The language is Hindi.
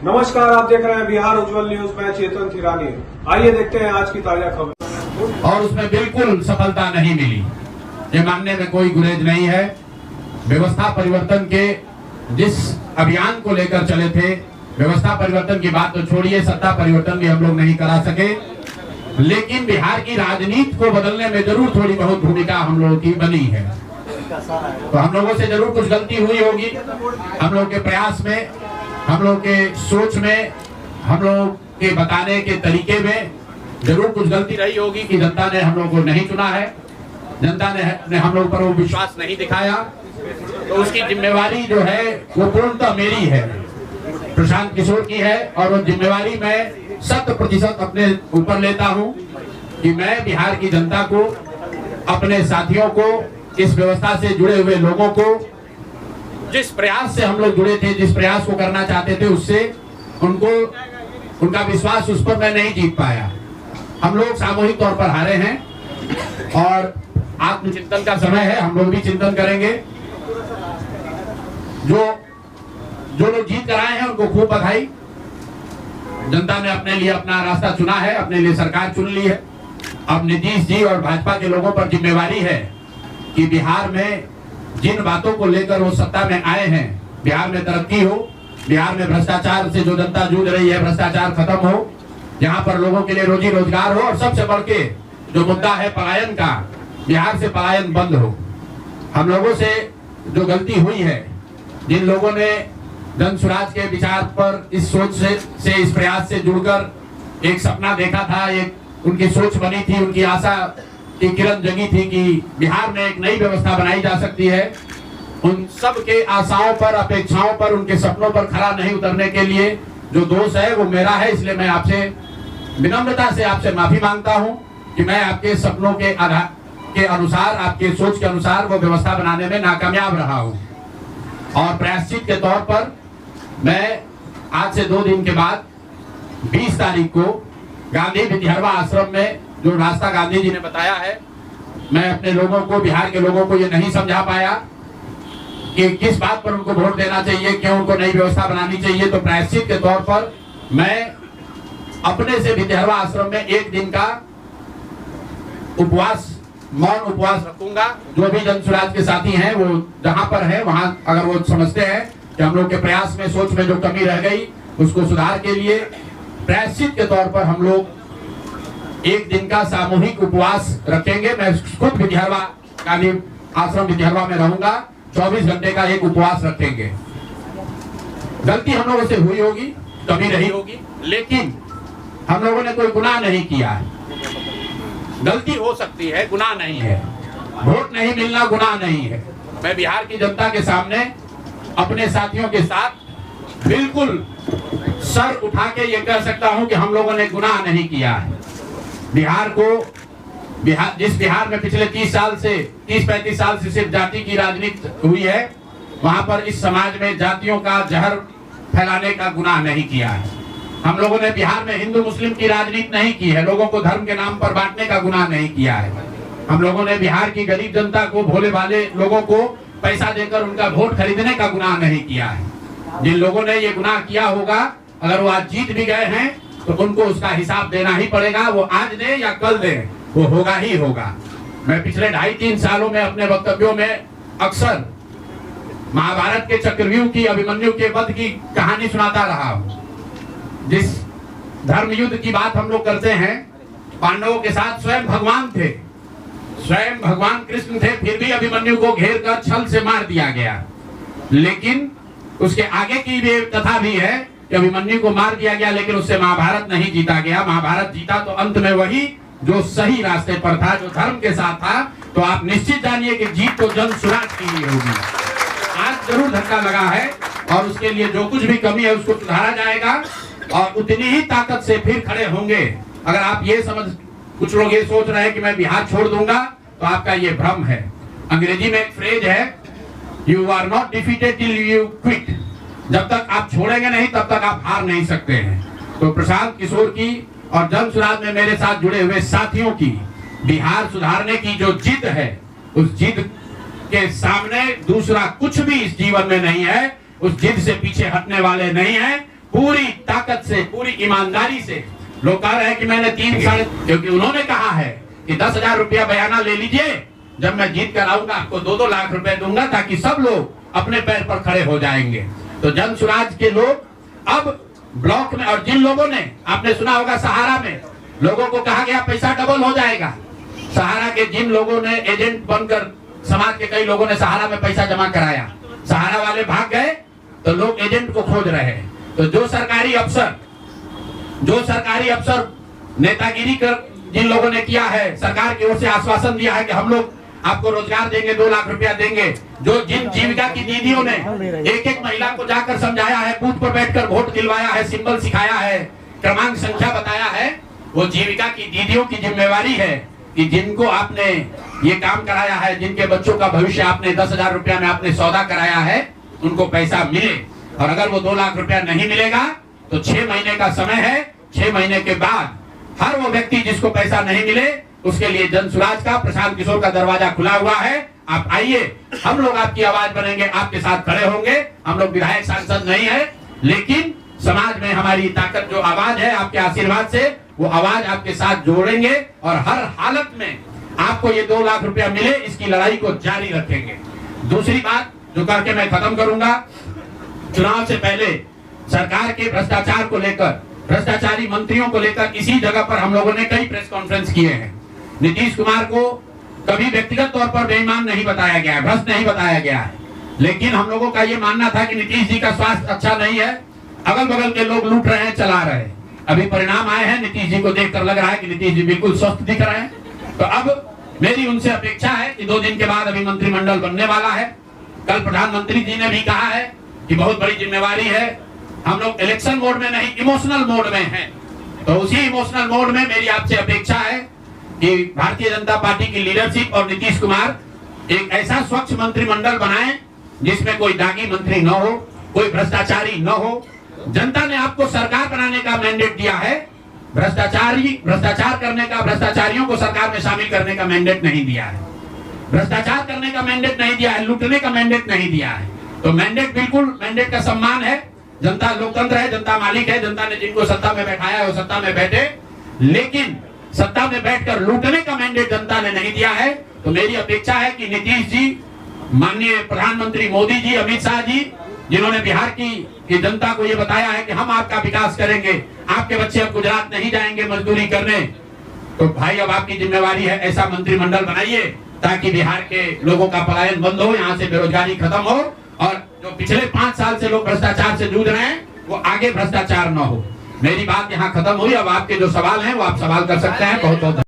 नमस्कार, आप देख रहे हैं बिहार उज्जवल न्यूज में चेतन थिरानी। आइए देखते हैं आज की ताजा खबर। और उसमें बिल्कुल सफलता नहीं मिली, ये मानने में कोई गुरेज नहीं है। व्यवस्था परिवर्तन के जिस अभियान को लेकर चले थे, व्यवस्था परिवर्तन की बात तो छोड़िए, सत्ता परिवर्तन भी हम लोग नहीं करा सके, लेकिन बिहार की राजनीति को बदलने में जरूर थोड़ी बहुत भूमिका हम लोगों की बनी है। तो हम लोगों से जरूर कुछ गलती हुई होगी, हम लोग के प्रयास में, हम लोग के सोच में, हम लोग के बताने के तरीके में जरूर कुछ गलती रही होगी कि जनता ने हम लोग को नहीं चुना है, जनता ने हम लोग पर वो विश्वास नहीं दिखाया। तो उसकी जिम्मेवारी जो है वो पूर्णतः मेरी है, प्रशांत किशोर की है, और वो जिम्मेवारी मैं 100% अपने ऊपर लेता हूं कि मैं बिहार की जनता को, अपने साथियों को, इस व्यवस्था से जुड़े हुए लोगों को, जिस प्रयास से हम लोग जुड़े थे, जिस प्रयास को करना चाहते थे, उससे उनका विश्वास उस पर मैं नहीं जीत पाया। हम लोग सामूहिक तौर पर हारे हैं और आत्मचिंतन का समय है, हम लोग भी चिंतन करेंगे। जो लोग जीत कर आए हैं उनको खूब बधाई। जनता ने अपने लिए अपना रास्ता चुना है, अपने लिए सरकार चुन ली है। अब नीतीश जी और भाजपा के लोगों पर जिम्मेवारी है कि बिहार में जिन बातों को लेकर वो सत्ता में आए हैं, बिहार में तरक्की हो, बिहार में भ्रष्टाचार से जो जनता जूझ रही है, भ्रष्टाचार खत्म हो, यहाँ पर लोगों के लिए रोजी रोजगार हो, और सबसे बढ़ के जो मुद्दा है पलायन का, बिहार से पलायन बंद हो। हम लोगों से जो गलती हुई है, जिन लोगों ने जन स्वराज के विचार पर इस सोच से इस प्रयास से जुड़कर एक सपना देखा था, एक उनकी सोच बनी थी, उनकी आशा की किरण जगी थी कि बिहार में एक नई व्यवस्था बनाई जा सकती है, उन सब के आशाओं पर, अपेक्षाओं पर, उनके सपनों पर खरा नहीं उतरने के लिए जो दोष है वो मेरा है। इसलिए मैं आपसे विनम्रता से आपसे माफी मांगता हूं कि मैं आपके सपनों के अनुसार, आपके सोच के अनुसार वो व्यवस्था बनाने में नाकामयाब रहा हूं। और प्रायश्चित के तौर पर मैं आज से 2 दिन के बाद 20 तारीख को गांधी विद्यारवा आश्रम में जो रास्ता गांधी जी ने बताया है, मैं अपने लोगों को, बिहार के लोगों को ये नहीं समझा पाया कि किस बात पर उनको वोट देना चाहिए, क्यों उनको नई व्यवस्था बनानी चाहिए। तो प्रायश्चित के तौर पर मैं अपने से विद्यारवा आश्रम में 1 दिन का उपवास, मौन उपवास रखूंगा। जो भी जन स्वराज के साथी हैं वो जहां पर है वहां, अगर वो समझते हैं कि हम लोग के प्रयास में, सोच में जो कमी रह गई, उसको सुधार के लिए प्रायश्चित के तौर पर हम लोग 1 दिन का सामूहिक उपवास रखेंगे। मैं खुद विद्यारवा, गांधी आश्रम विद्यारवा में रहूंगा, 24 घंटे का एक उपवास रखेंगे। गलती हम लोगों से हुई होगी, कमी रही होगी, लेकिन हम लोगों ने कोई गुनाह नहीं किया है। गलती हो सकती है, गुनाह नहीं है। वोट नहीं मिलना गुनाह नहीं है। मैं बिहार की जनता के सामने अपने साथियों के साथ बिल्कुल सर उठा के ये कह सकता हूं कि हम लोगों ने गुनाह नहीं किया है। जिस बिहार में पिछले 30-35 साल से सिर्फ जाति की राजनीति हुई है, वहां पर इस समाज में जातियों का जहर फैलाने का गुनाह नहीं किया है। हम लोगों ने बिहार में हिंदू मुस्लिम की राजनीति नहीं की है, लोगों को धर्म के नाम पर बांटने का गुनाह नहीं किया है। हम लोगों ने बिहार की गरीब जनता को, भोले भाले लोगों को पैसा देकर उनका वोट खरीदने का गुनाह नहीं किया है। जिन लोगों ने ये गुनाह किया होगा, अगर वो आज जीत भी गए हैं तो उनको उसका हिसाब देना ही पड़ेगा। वो आज दे या कल दे, वो होगा ही होगा। मैं पिछले 2.5-3 सालों में अपने वक्तव्यों में अक्सर महाभारत के चक्रव्यूह की, अभिमन्यु के वध की कहानी सुनाता रहा हूं। जिस धर्म युद्ध की बात हम लोग करते हैं, पांडवों के साथ स्वयं भगवान थे, स्वयं भगवान कृष्ण थे, फिर भी अभिमन्यु को घेर कर छल से मार दिया गया। लेकिन उसके आगे की भी कथा भी है कि अभिमन्यु को मार दिया गया, लेकिन उससे महाभारत नहीं जीता गया। महाभारत जीता तो अंत में वही जो सही रास्ते पर था, जो धर्म के साथ था। तो आप निश्चित जानिए कि जीत तो जन स्वराज की ही होगी। आज जरूर धक्का लगा है और उसके लिए जो कुछ भी कमी है उसको सुधारा जाएगा और उतनी ही ताकत से फिर खड़े होंगे। अगर आप ये कुछ लोग ये सोच रहे हैं कि मैं बिहार छोड़ दूंगा, तो आपका ये भ्रम है। अंग्रेजी में एक फ्रेज है, you are not defeated till you quit. जब तक आप छोड़ेंगे नहीं तब तक आप हार नहीं सकते हैं। तो प्रशांत किशोर की और जन स्वराज में मेरे साथ जुड़े हुए साथियों की बिहार सुधारने की जो जिद है, उस जिद के सामने दूसरा कुछ भी इस जीवन में नहीं है। उस जिद से पीछे हटने वाले नहीं है। पूरी ताकत से, पूरी ईमानदारी से लोग कह रहे हैं कि मैंने 3 साढ़े, क्योंकि उन्होंने कहा है कि 10,000 रुपया बयाना ले लीजिए, जब मैं जीत कर आऊंगा आपको 2-2 लाख रुपए दूंगा, ताकि सब लोग अपने पैर पर खड़े हो जाएंगे। तो जन स्वराज के लोग अब ब्लॉक में, और जिन लोगों ने, आपने सुना होगा सहारा में लोगों को कहा गया पैसा डबल हो जाएगा, सहारा के जिन लोगों ने एजेंट बनकर, समाज के कई लोगों ने सहारा में पैसा जमा कराया, सहारा वाले भाग गए तो लोग एजेंट को खोज रहे हैं। तो जो सरकारी अफसर नेतागिरी कर जिन लोगों ने किया है, सरकार की ओर से आश्वासन दिया है कि हम लोग आपको रोजगार देंगे, 2 लाख रुपया देंगे, जो जिन जीविका की दीदियों ने एक महिला को जाकर समझाया है, बूथ पर बैठकर वोट दिलवाया है, सिंबल सिखाया है, क्रमांक संख्या बताया है, वो जीविका की दीदियों की जिम्मेवारी है कि जिनको आपने ये काम कराया है, जिनके बच्चों का भविष्य आपने 10,000 रुपया में आपने सौदा कराया है, उनको पैसा मिले। और अगर वो 2 लाख रुपया नहीं मिलेगा तो 6 महीने का समय है, 6 महीने के बाद हर वो व्यक्ति जिसको पैसा नहीं मिले उसके लिए जन स्वराज का, प्रशांत किशोर का दरवाजा खुला हुआ है। आप आइए, हम लोग आपकी आवाज बनेंगे, आपके साथ खड़े होंगे। हम लोग विधायक सांसद नहीं है, लेकिन समाज में हमारी ताकत जो आवाज है, आपके आशीर्वाद से वो आवाज आपके साथ जोड़ेंगे और हर हालत में आपको ये 2 लाख रुपया मिले, इसकी लड़ाई को जारी रखेंगे। दूसरी बात जो करके मैं खत्म करूंगा, चुनाव से पहले सरकार के भ्रष्टाचार को लेकर, भ्रष्टाचारी मंत्रियों को लेकर इसी जगह पर हम लोगों ने कई प्रेस कॉन्फ्रेंस किए हैं। नीतीश कुमार को कभी व्यक्तिगत तौर पर बेईमान नहीं बताया गया है, भ्रष्ट नहीं बताया गया है, लेकिन हम लोगों का ये मानना था कि नीतीश जी का स्वास्थ्य अच्छा नहीं है, अगल बगल के लोग लूट रहे हैं, चला रहे हैं। अभी परिणाम आए हैं, नीतीश जी को देखकर लग रहा है कि नीतीश जी बिल्कुल स्वस्थ दिख रहे हैं। तो अब मेरी उनसे अपेक्षा है कि 2 दिन के बाद अभी मंत्रिमंडल बनने वाला है। कल प्रधानमंत्री जी ने भी कहा है कि बहुत बड़ी जिम्मेवारी है, हम लोग इलेक्शन मोड में नहीं, इमोशनल मोड में हैं। तो उसी इमोशनल मोड में मेरी आपसे अपेक्षा है कि भारतीय जनता पार्टी की लीडरशिप और नीतीश कुमार एक ऐसा स्वच्छ मंत्रिमंडल बनाएं जिसमें कोई दागी मंत्री न हो, कोई भ्रष्टाचारी न हो। जनता ने आपको सरकार बनाने का मैंडेट दिया है, भ्रष्टाचार करने का, भ्रष्टाचारियों को सरकार में शामिल करने का मैंडेट नहीं दिया है, भ्रष्टाचार करने का मैंडेट नहीं दिया है, लूटने का मैंडेट नहीं दिया है। तो मैंडेट, बिल्कुल मैंडेट का सम्मान है। जनता लोकतंत्र है, जनता मालिक है, जनता ने जिनको सत्ता में बैठाया है वो सत्ता में बैठे, लेकिन सत्ता में बैठकर लूटने का मैंडेट जनता ने नहीं दिया है। तो मेरी अपेक्षा है कि नीतीश जी, माननीय प्रधानमंत्री मोदी जी, अमित शाह जी, जिन्होंने बिहार की जनता को ये बताया है कि हम आपका विकास करेंगे, आपके बच्चे अब गुजरात नहीं जाएंगे मजदूरी करने, तो भाई अब आपकी जिम्मेवारी है ऐसा मंत्रिमंडल बनाइए ताकि बिहार के लोगों का पलायन बंद हो, यहाँ से बेरोजगारी खत्म हो, और जो पिछले 5 साल से लोग भ्रष्टाचार से जूझ रहे हैं वो आगे भ्रष्टाचार न हो। मेरी बात यहाँ खत्म हुई। अब आपके जो सवाल हैं वो आप सवाल कर सकते हैं। बहुत बहुत